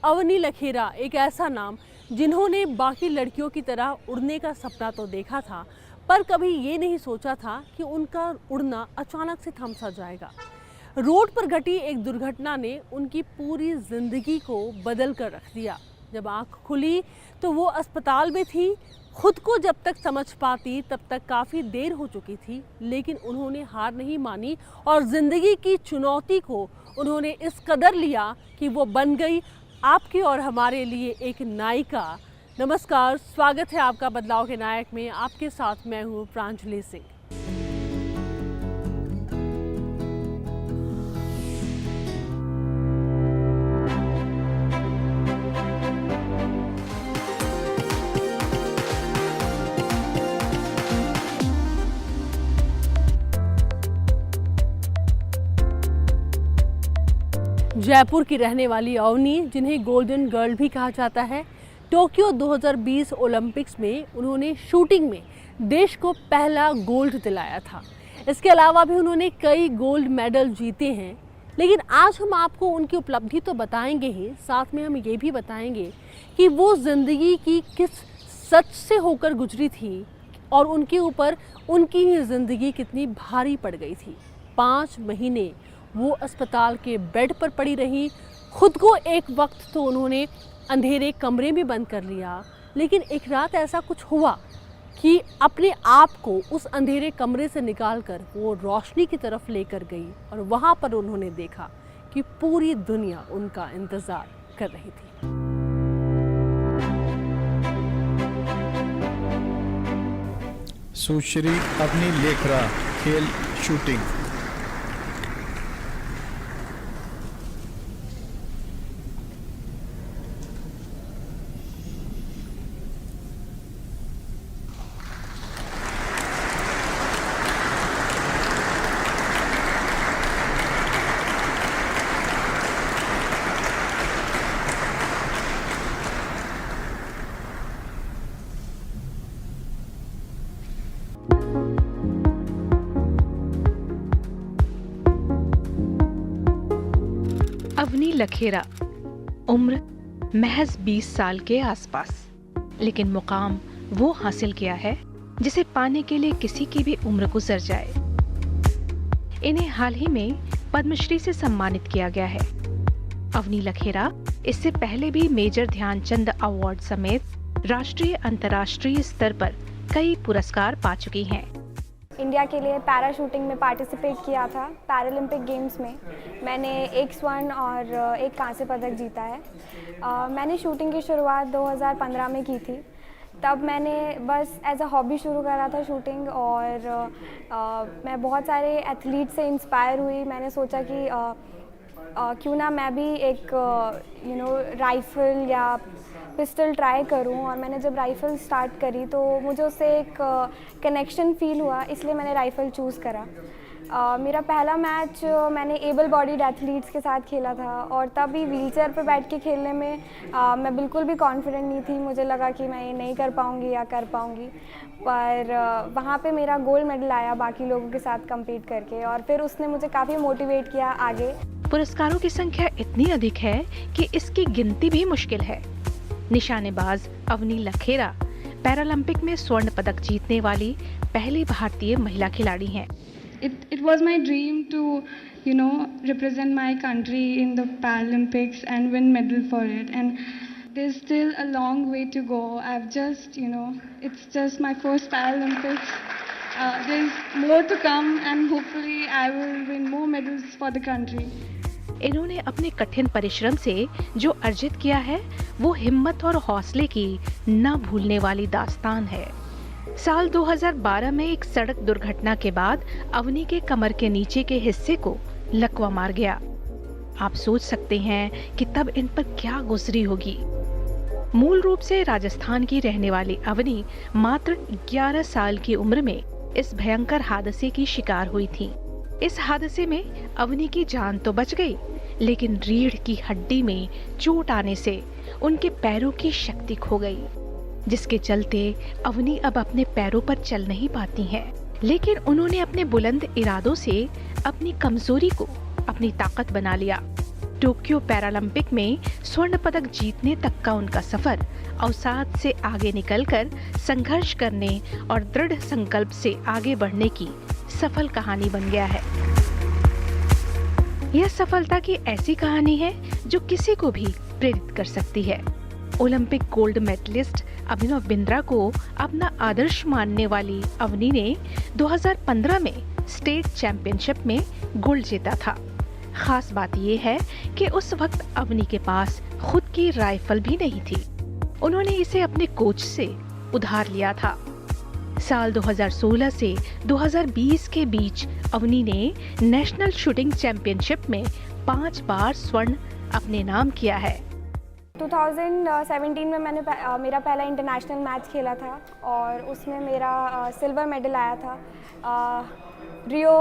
अवनी लखेरा एक ऐसा नाम जिन्होंने बाकी लड़कियों की तरह उड़ने का सपना तो देखा था, पर कभी ये नहीं सोचा था कि उनका उड़ना अचानक से थम सा जाएगा। रोड पर घटी एक दुर्घटना ने उनकी पूरी जिंदगी को बदल कर रख दिया। जब आंख खुली तो वो अस्पताल में थी। खुद को जब तक समझ पाती तब तक काफ़ी देर हो चुकी थी, लेकिन उन्होंने हार नहीं मानी और ज़िंदगी की चुनौती को उन्होंने इस कदर लिया कि वो बन गई आपके और हमारे लिए एक नायिका। नमस्कार, स्वागत है आपका बदलाव के नायक में। आपके साथ मैं हूँ प्रांजलि सिंह। जयपुर की रहने वाली अवनी, जिन्हें गोल्डन गर्ल भी कहा जाता है, टोक्यो 2020 ओलंपिक्स में उन्होंने शूटिंग में देश को पहला गोल्ड दिलाया था। इसके अलावा भी उन्होंने कई गोल्ड मेडल जीते हैं। लेकिन आज हम आपको उनकी उपलब्धि तो बताएंगे ही, साथ में हम ये भी बताएंगे कि वो ज़िंदगी की किस सच से होकर गुजरी थी और उनके ऊपर उनकी ही ज़िंदगी कितनी भारी पड़ गई थी। 5 महीने वो अस्पताल के बेड पर पड़ी रही। खुद को एक वक्त तो उन्होंने अंधेरे कमरे में बंद कर लिया, लेकिन एक रात ऐसा कुछ हुआ कि अपने आप को उस अंधेरे कमरे से निकालकर वो रोशनी की तरफ लेकर गई और वहाँ पर उन्होंने देखा कि पूरी दुनिया उनका इंतज़ार कर रही थी। सुश्री अवनी लखेरा, खेल शूटिंग। अवनी लखेरा, उम्र महज 20 साल के आसपास, लेकिन मुकाम वो हासिल किया है जिसे पाने के लिए किसी की भी उम्र गुजर जाए। इन्हें हाल ही में पद्मश्री से सम्मानित किया गया है। अवनी लखेरा इससे पहले भी मेजर ध्यानचंद अवार्ड समेत राष्ट्रीय अंतर्राष्ट्रीय स्तर पर कई पुरस्कार पा चुकी हैं। इंडिया के लिए पैरा शूटिंग में पार्टिसिपेट किया था। पैरालंपिक गेम्स में मैंने एक स्वर्ण और एक कांस्य पदक जीता है। मैंने शूटिंग की शुरुआत 2015 में की थी। तब मैंने बस एज अ हॉबी शुरू करा था शूटिंग, और मैं बहुत सारे एथलीट से इंस्पायर हुई। मैंने सोचा कि क्यों ना मैं भी एक राइफ़ल या पिस्टल ट्राई करूं, और मैंने जब राइफ़ल स्टार्ट करी तो मुझे उससे एक कनेक्शन फ़ील हुआ, इसलिए मैंने राइफ़ल चूज़ करा। मेरा पहला मैच मैंने एबल बॉडीड एथलीट्स के साथ खेला था, और तब भी व्हीलचेयर पर बैठ के खेलने में मैं बिल्कुल भी कॉन्फिडेंट नहीं थी। मुझे लगा कि मैं ये नहीं कर पाऊँगी या कर पाऊँगी, पर वहाँ पे मेरा गोल्ड मेडल आया बाकी लोगों के साथ कम्पीट करके, और फिर उसने मुझे काफ़ी मोटिवेट किया आगे। पुरस्कारों की संख्या इतनी अधिक है कि इसकी गिनती भी मुश्किल है। निशानेबाज अवनी लखेरा पैरालंपिक में स्वर्ण पदक जीतने वाली पहली भारतीय महिला खिलाड़ी हैं। It was my dream to, represent my country in the Paralympics and win medal for it. And there's still a long way to go. I've just, it's just my first Paralympics. There's more to come, and hopefully I will win more medals for the country. इन्होंने अपने कठिन परिश्रम से जो अर्जित किया है वो हिम्मत और हौसले की न भूलने वाली दास्तान है। साल 2012 में एक सड़क दुर्घटना के बाद अवनी के कमर के नीचे के हिस्से को लकवा मार गया। आप सोच सकते हैं कि तब इन पर क्या गुजरी होगी। मूल रूप से राजस्थान की रहने वाली अवनी मात्र 11 साल की उम्र में इस भयंकर हादसे की शिकार हुई थी। इस हादसे में अवनी की जान तो बच गई, लेकिन रीढ़ की हड्डी में चोट आने से उनके पैरों की शक्ति खो गई, जिसके चलते अवनी अब अपने पैरों पर चल नहीं पाती हैं। लेकिन उन्होंने अपने बुलंद इरादों से अपनी कमजोरी को अपनी ताकत बना लिया। टोक्यो पैरालंपिक में स्वर्ण पदक जीतने तक का उनका सफर अवसाद से आगे निकलकर संघर्ष करने और दृढ़ संकल्प से आगे बढ़ने की सफल कहानी बन गया है। यह सफलता की ऐसी कहानी है जो किसी को भी प्रेरित कर सकती है। Olympic gold medallist Abhinav Bindra को अपना आदर्श मानने वाली अवनी ने 2015 में स्टेट चैंपियनशिप में गोल्ड जीता था। खास बात यह है कि उस वक्त अवनी के पास खुद की राइफल भी नहीं थी। उन्होंने इसे अपने कोच से उधार लिया था। साल 2016 से 2020 के बीच अवनी ने नेशनल शूटिंग चैंपियनशिप में 5 बार स्वर्ण अपने नाम किया है। 2017 में मैंने मेरा पहला इंटरनेशनल मैच खेला था और उसमें मेरा सिल्वर मेडल आया था। रियो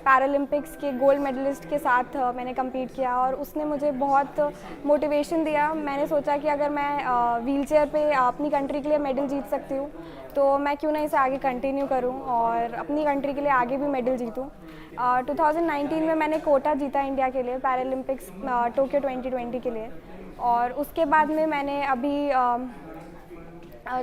पैरालंपिक्स के गोल्ड मेडलिस्ट के साथ मैंने compete किया और उसने मुझे बहुत मोटिवेशन दिया। मैंने सोचा कि अगर मैं व्हीलचेयर पे अपनी कंट्री के लिए मेडल जीत सकती हूँ तो मैं क्यों ना इसे आगे कंटिन्यू करूँ और अपनी कंट्री के लिए आगे भी मेडल जीतूँ। 2019 में मैंने कोटा जीता इंडिया के लिए पैरालंपिक्स टोक्यो 2020 के लिए और उसके बाद में मैंने अभी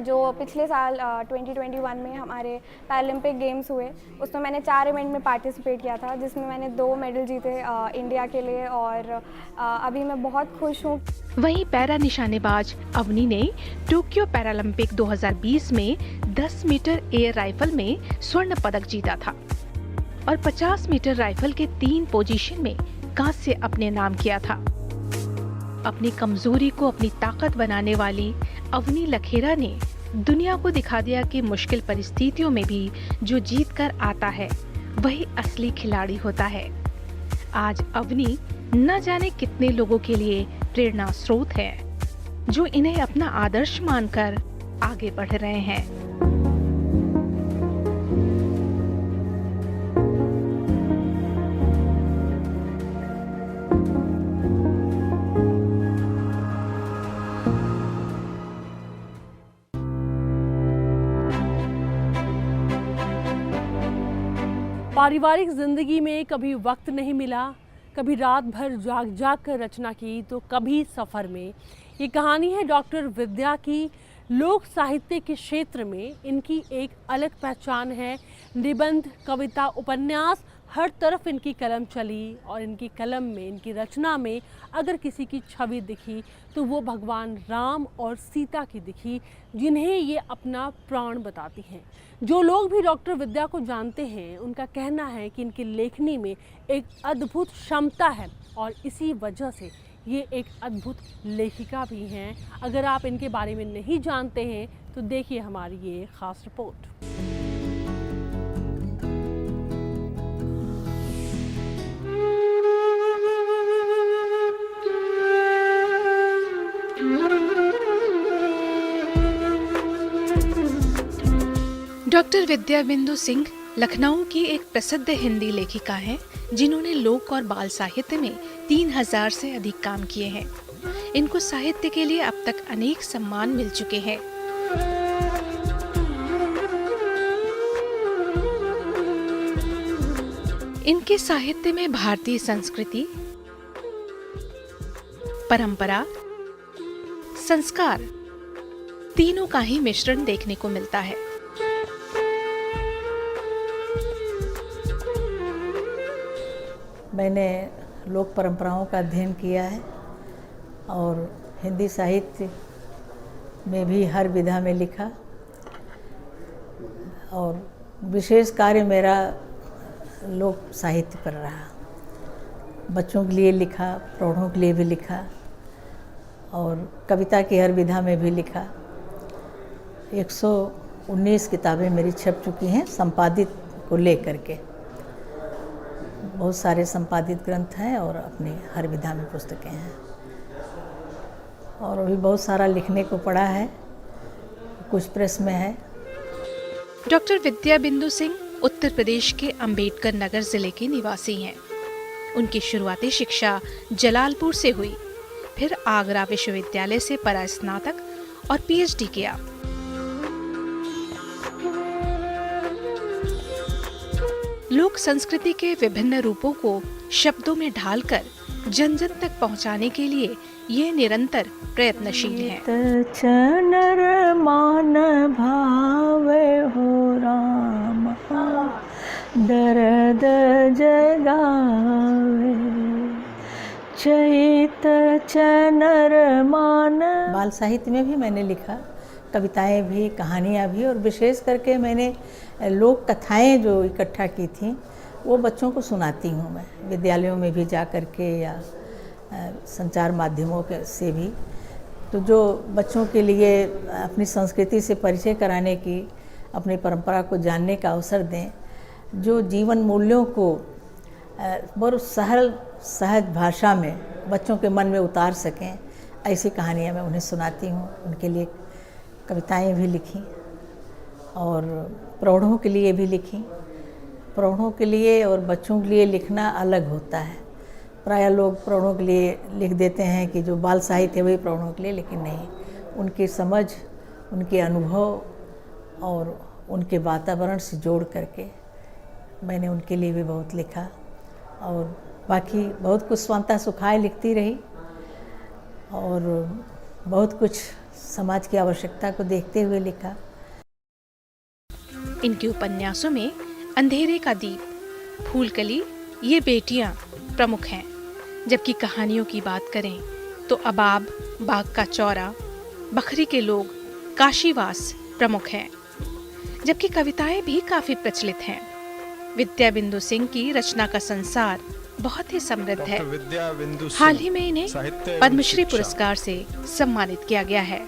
जो पिछले साल 2021 में हमारे पैरालंपिक गेम्स हुए उसमें मैंने 4 इवेंट में पार्टिसिपेट किया था जिसमें मैंने 2 मेडल जीते इंडिया के लिए और अभी मैं बहुत खुश हूँ। वहीं पैरा निशानेबाज अवनी ने टोक्यो पैरालंपिक 2020 में 10 मीटर एयर राइफल में स्वर्ण पदक जीता था और 50 मीटर राइफल के 3 पोजीशन में कांस्य अपने नाम किया था। अपनी कमजोरी को अपनी ताकत बनाने वाली अवनी लखेरा ने दुनिया को दिखा दिया कि मुश्किल परिस्थितियों में भी जो जीत कर आता है वही असली खिलाड़ी होता है। आज अवनी न जाने कितने लोगों के लिए प्रेरणा स्रोत है जो इन्हें अपना आदर्श मानकर आगे बढ़ रहे हैं। पारिवारिक जिंदगी में कभी वक्त नहीं मिला, कभी रात भर जाग जाग कर रचना की तो कभी सफ़र में। ये कहानी है डॉक्टर विद्या की। लोक साहित्य के क्षेत्र में इनकी एक अलग पहचान है। निबंध, कविता, उपन्यास, हर तरफ इनकी कलम चली और इनकी कलम में, इनकी रचना में अगर किसी की छवि दिखी तो वो भगवान राम और सीता की दिखी, जिन्हें ये अपना प्राण बताती हैं। जो लोग भी डॉक्टर विद्या को जानते हैं उनका कहना है कि इनकी लेखनी में एक अद्भुत क्षमता है और इसी वजह से ये एक अद्भुत लेखिका भी हैं। अगर आप इनके बारे में नहीं जानते हैं तो देखिए हमारी ये खास रिपोर्ट। डॉक्टर विद्या बिंदु सिंह लखनऊ की एक प्रसिद्ध हिंदी लेखिका हैं जिन्होंने लोक और बाल साहित्य में 3000 से अधिक काम किए हैं। इनको साहित्य के लिए अब तक अनेक सम्मान मिल चुके हैं। इनके साहित्य में भारतीय संस्कृति, परंपरा, संस्कार तीनों का ही मिश्रण देखने को मिलता है। मैंने लोक परंपराओं का अध्ययन किया है और हिंदी साहित्य में भी हर विधा में लिखा और विशेष कार्य मेरा लोक साहित्य पर रहा। बच्चों के लिए लिखा, प्रौढ़ों के लिए भी लिखा और कविता की हर विधा में भी लिखा। 119 किताबें मेरी छप चुकी हैं संपादित को लेकर के। बहुत सारे संपादित ग्रंथ हैं और अपनी हर विधा में पुस्तकें हैं और अभी बहुत सारा लिखने को पड़ा है, कुछ प्रेस में है। डॉक्टर विद्या बिंदु सिंह उत्तर प्रदेश के अंबेडकर नगर जिले के निवासी हैं। उनकी शुरुआती शिक्षा जलालपुर से हुई, फिर आगरा विश्वविद्यालय से परास्नातक और पीएचडी किया। लोक संस्कृति के विभिन्न रूपों को शब्दों में ढालकर जन जन तक पहुंचाने के लिए ये निरंतर प्रयत्नशील हैं। चनर मान भावे हो राम, दर्द जगावे चैत चनर मान। बाल साहित्य में भी मैंने लिखा, कविताएं भी, कहानियाँ भी, और विशेष करके मैंने लोक कथाएं जो इकट्ठा की थी वो बच्चों को सुनाती हूँ मैं, विद्यालयों में भी जा कर के या संचार माध्यमों के से भी। तो जो बच्चों के लिए अपनी संस्कृति से परिचय कराने की, अपनी परंपरा को जानने का अवसर दें, जो जीवन मूल्यों को बहुत सरल सहज भाषा में बच्चों के मन में उतार सकें, ऐसी कहानियाँ मैं उन्हें सुनाती हूँ। उनके लिए कविताएं भी लिखी और प्रौढ़ों के लिए भी लिखी। प्रौढ़ों के लिए और बच्चों के लिए लिखना अलग होता है। प्रायः लोग प्रौढ़ों के लिए लिख देते हैं कि जो बाल साहित्य है वही प्रौढ़ों के लिए, लेकिन नहीं, उनकी समझ, उनके अनुभव और उनके वातावरण से जोड़ करके मैंने उनके लिए भी बहुत लिखा। और बाकी बहुत कुछ स्वांता सुखाए लिखती रही और बहुत कुछ समाज की आवश्यकता को देखते हुए लिखा। इनके उपन्यासों में अंधेरे का दीप, फूलकली, ये बेटियां प्रमुख हैं। जबकि कहानियों की बात करें तो अबाब, बाग का चौरा, बखरी के लोग, काशीवास प्रमुख हैं। जबकि कविताएं भी काफी प्रचलित हैं। विद्या बिंदु सिंह की रचना का संसार बहुत ही समृद्ध है। हाल ही में इन्हें पद्मश्री पुरस्कार से सम्मानित किया गया है।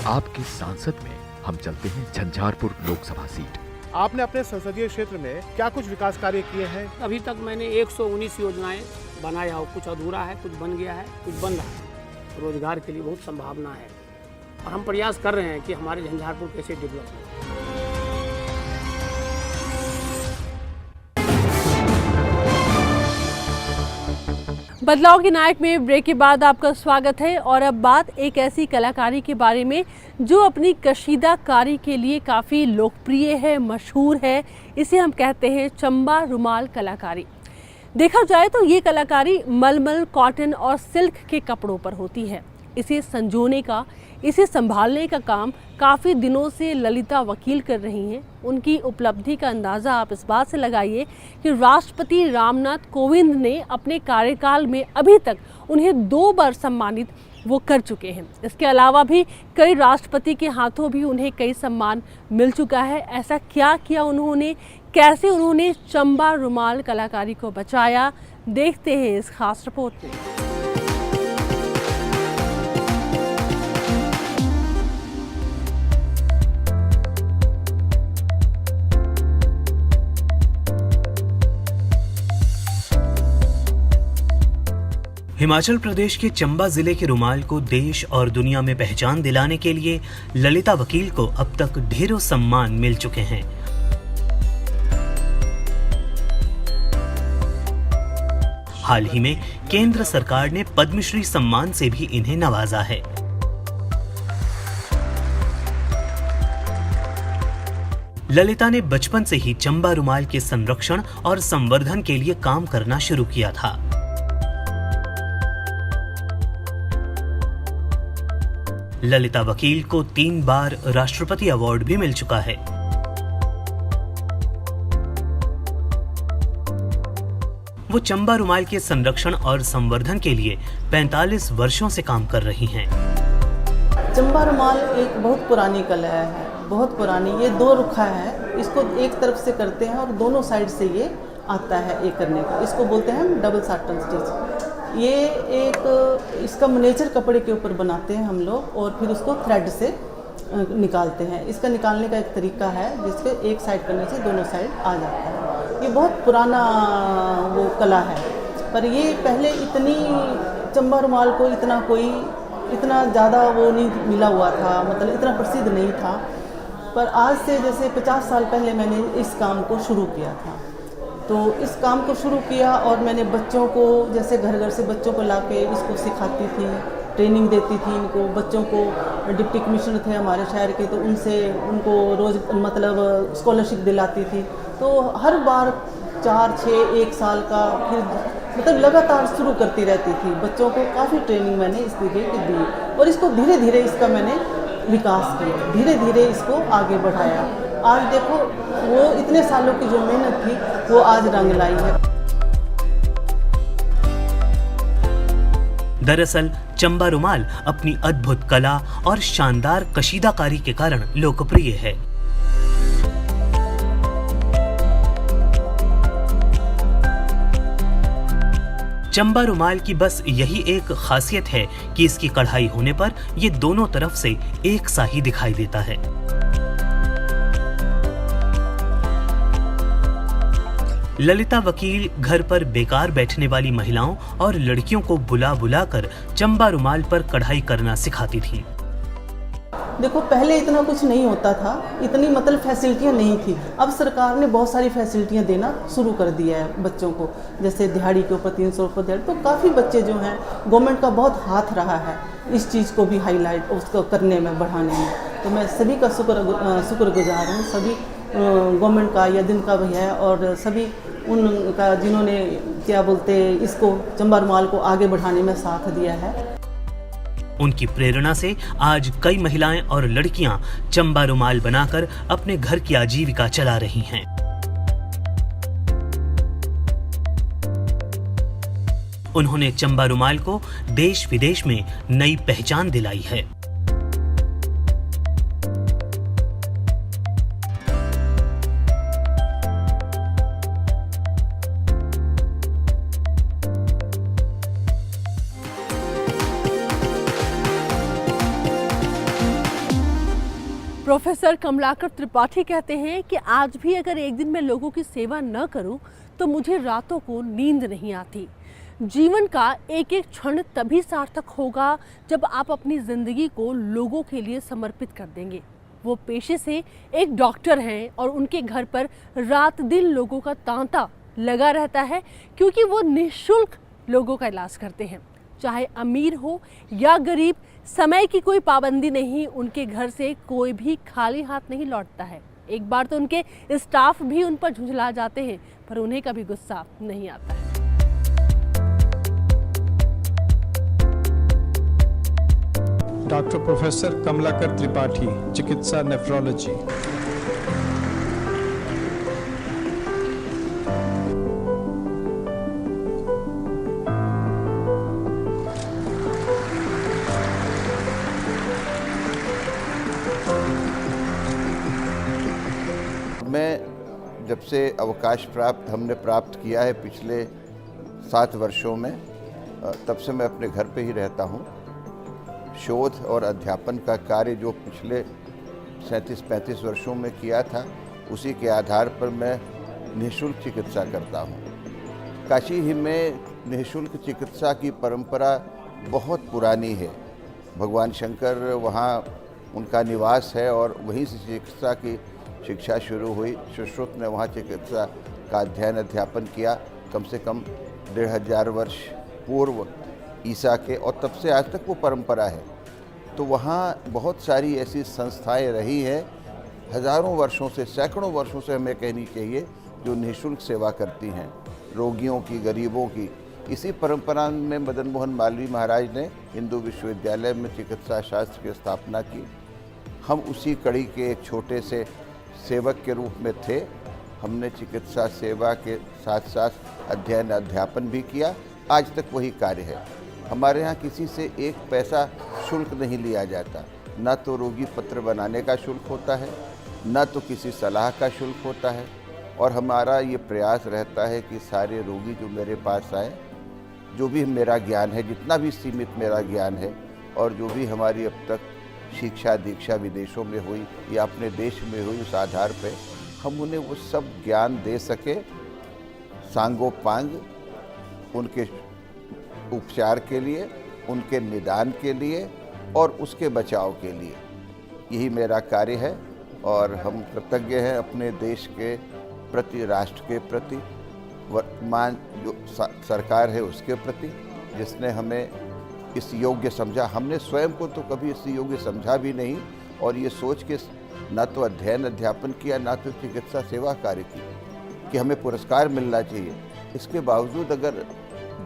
आपके सांसद में हम चलते हैं झंझारपुर लोकसभा सीट। आपने अपने संसदीय क्षेत्र में क्या कुछ विकास कार्य किए हैं? अभी तक मैंने 119 योजनाएं बनाया हो, कुछ अधूरा है, कुछ बन गया है, कुछ बन रहा है। रोजगार के लिए बहुत संभावना है और हम प्रयास कर रहे हैं कि हमारे झंझारपुर कैसे डेवलप हो। बदलाव के नायक में ब्रेक के बाद आपका स्वागत है। और अब बात एक ऐसी कलाकारी के बारे में जो अपनी कशीदाकारी के लिए काफ़ी लोकप्रिय है, मशहूर है। इसे हम कहते हैं चंबा रुमाल कलाकारी। देखा जाए तो ये कलाकारी मलमल, कॉटन और सिल्क के कपड़ों पर होती है। इसे संजोने का, इसे संभालने का काम काफ़ी दिनों से ललिता वकील कर रही हैं। उनकी उपलब्धि का अंदाज़ा आप इस बात से लगाइए कि राष्ट्रपति रामनाथ कोविंद ने अपने कार्यकाल में अभी तक उन्हें 2 बार सम्मानित वो कर चुके हैं। इसके अलावा भी कई राष्ट्रपति के हाथों भी उन्हें कई सम्मान मिल चुका है। ऐसा क्या किया उन्होंने, कैसे उन्होंने चंबा रुमाल कलाकारी को बचाया, देखते हैं इस खास रिपोर्ट में। हिमाचल प्रदेश के चंबा जिले के रुमाल को देश और दुनिया में पहचान दिलाने के लिए ललिता वकील को अब तक ढेरों सम्मान मिल चुके हैं। हाल ही में केंद्र सरकार ने पद्मश्री सम्मान से भी इन्हें नवाजा है। ललिता ने बचपन से ही चंबा रुमाल के संरक्षण और संवर्धन के लिए काम करना शुरू किया था। ललिता वकील को 3 बार राष्ट्रपति अवार्ड भी मिल चुका है। वो चंबा रुमाल के संरक्षण और संवर्धन के लिए 45 वर्षों से काम कर रही हैं। चंबा रुमाल एक बहुत पुरानी कला है, बहुत पुरानी। ये 2 रुखा है, इसको एक तरफ से करते हैं और दोनों साइड से ये आता है ये करने का। इसको बोलते हैं हम डबल साटन स्टिच। ये एक इसका मिनिएचर कपड़े के ऊपर बनाते हैं हम लोग और फिर उसको थ्रेड से निकालते हैं। इसका निकालने का एक तरीका है जिसके एक साइड करने से दोनों साइड आ जाता है। ये बहुत पुराना वो कला है, पर ये पहले इतनी चंबा रुमाल को इतना ज़्यादा वो नहीं मिला हुआ था, मतलब इतना प्रसिद्ध नहीं था। पर आज से जैसे 50 साल पहले मैंने इस काम को शुरू किया था। तो इस काम को शुरू किया और मैंने बच्चों को जैसे घर घर से बच्चों को लाके इसको सिखाती थी, ट्रेनिंग देती थी इनको। बच्चों को डिप्टी कमिश्नर थे हमारे शहर के, तो उनसे उनको रोज़ मतलब स्कॉलरशिप दिलाती थी। तो हर बार 4, 6, 1 साल का फिर मतलब लगातार शुरू करती रहती थी। बच्चों को काफ़ी ट्रेनिंग मैंने इस तरीके की दी और इसको धीरे धीरे इसका मैंने विकास किया, धीरे धीरे इसको आगे बढ़ाया। आज देखो वो इतने सालों की जो मेहनत थी वो आज रंग लाई है। दरअसल चंबा रुमाल अपनी अद्भुत कला और शानदार कशीदाकारी के कारण लोकप्रिय है। चंबा रुमाल की बस यही एक खासियत है कि इसकी कढ़ाई होने पर ये दोनों तरफ से एक सा ही दिखाई देता है। ललिता वकील घर पर बेकार बैठने वाली महिलाओं और लड़कियों को बुला बुला कर चंबा रुमाल पर कढ़ाई करना सिखाती थी। देखो पहले इतना कुछ नहीं होता था, इतनी मतलब फैसिलिटियाँ नहीं थी। अब सरकार ने बहुत सारी फैसिलिटियाँ देना शुरू कर दिया है बच्चों को, जैसे दिहाड़ी के ऊपर 300 रुपये दिहाड़ी। तो काफ़ी बच्चे जो हैं गवर्नमेंट का बहुत हाथ रहा है इस चीज़ को भी हाईलाइट उसको करने में, बढ़ाने में। तो मैं सभी का शुक्रगुजार हूँ, सभी गवर्नमेंट का या दिन का भी है और सभी उनका जिन्होंने क्या बोलते इसको चंबा रुमाल को आगे बढ़ाने में साथ दिया है। उनकी प्रेरणा से आज कई महिलाएं और लड़कियां चंबा रुमाल बनाकर अपने घर की आजीविका चला रही हैं। उन्होंने चंबा रुमाल को देश विदेश में नई पहचान दिलाई है। प्रोफेसर कमलाकर त्रिपाठी कहते हैं कि आज भी अगर एक दिन मैं लोगों की सेवा न करूं तो मुझे रातों को नींद नहीं आती। जीवन का एक एक क्षण तभी सार्थक होगा जब आप अपनी ज़िंदगी को लोगों के लिए समर्पित कर देंगे। वो पेशे से एक डॉक्टर हैं और उनके घर पर रात दिन लोगों का तांता लगा रहता है, क्योंकि वो निःशुल्क लोगों का इलाज करते हैं। चाहे अमीर हो या गरीब, समय की कोई पाबंदी नहीं, उनके घर से कोई भी खाली हाथ नहीं लौटता है। एक बार तो उनके स्टाफ भी उन पर झुंझला जाते हैं, पर उन्हें कभी गुस्सा नहीं आता है। डॉक्टर प्रोफेसर कमलाकर त्रिपाठी, चिकित्सा नेफ्रोलॉजी। मैं जब से अवकाश हमने प्राप्त किया है पिछले 7 वर्षों में, तब से मैं अपने घर पे ही रहता हूँ। शोध और अध्यापन का कार्य जो पिछले 37-35 वर्षों में किया था, उसी के आधार पर मैं निःशुल्क चिकित्सा करता हूँ। काशी ही में निःशुल्क चिकित्सा की परंपरा बहुत पुरानी है। भगवान शंकर वहाँ उनका निवास है और वहीं से चिकित्सा की शिक्षा शुरू हुई। सुश्रुत ने वहाँ चिकित्सा का अध्ययन अध्यापन किया कम से कम 1500 वर्ष पूर्व ईसा के, और तब से आज तक वो परंपरा है। तो वहाँ बहुत सारी ऐसी संस्थाएं रही हैं हज़ारों वर्षों से, सैकड़ों वर्षों से हमें कहनी चाहिए, जो निःशुल्क सेवा करती हैं रोगियों की, गरीबों की। इसी परंपरा में मदन मोहन मालवीय महाराज ने हिंदू विश्वविद्यालय में चिकित्सा शास्त्र की स्थापना की। हम उसी कड़ी के एक छोटे से सेवक के रूप में थे। हमने चिकित्सा सेवा के साथ साथ अध्ययन अध्यापन भी किया। आज तक वही कार्य है। हमारे यहाँ किसी से एक पैसा शुल्क नहीं लिया जाता, ना तो रोगी पत्र बनाने का शुल्क होता है, ना तो किसी सलाह का शुल्क होता है। और हमारा ये प्रयास रहता है कि सारे रोगी जो मेरे पास आए, जो भी मेरा ज्ञान है, जितना भी सीमित मेरा ज्ञान है, और जो भी हमारी अब तक शिक्षा दीक्षा विदेशों में हुई या अपने देश में हुई, उस आधार पे हम उन्हें वो सब ज्ञान दे सके, सांगोपांग उनके उपचार के लिए, उनके निदान के लिए और उसके बचाव के लिए। यही मेरा कार्य है। और हम कृतज्ञ हैं अपने देश के प्रति, राष्ट्र के प्रति, वर्तमान जो सरकार है उसके प्रति, जिसने हमें इस योग्य समझा। हमने स्वयं को तो कभी इस योग्य समझा भी नहीं, और ये सोच के ना तो अध्ययन अध्यापन किया, ना तो चिकित्सा सेवा कार्य की कि हमें पुरस्कार मिलना चाहिए। इसके बावजूद अगर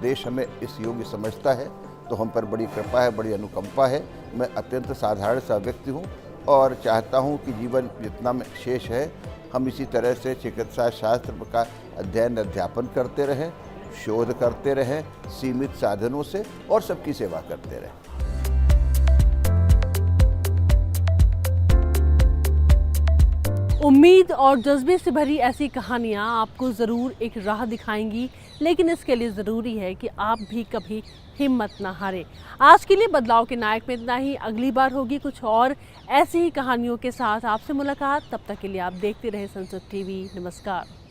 देश हमें इस योग्य समझता है तो हम पर बड़ी कृपा है, बड़ी अनुकंपा है। मैं अत्यंत साधारण सा व्यक्ति हूँ और चाहता हूँ कि जीवन जितना में शेष है हम इसी तरह से चिकित्सा शास्त्र का अध्ययन अध्यापन करते रहें, शोध करते रहें, सीमित साधनों से, और सबकी सेवा करते रहें। उम्मीद और जज्बे से भरी ऐसी कहानियाँ आपको ज़रूर एक राह दिखाएंगी, लेकिन इसके लिए ज़रूरी है कि आप भी कभी हिम्मत ना हारें। आज के लिए बदलाव के नायक में इतना ही। अगली बार होगी कुछ और ऐसी ही कहानियों के साथ आपसे मुलाकात। तब तक के लिए आप देखते रहे संसद टीवी। नमस्कार।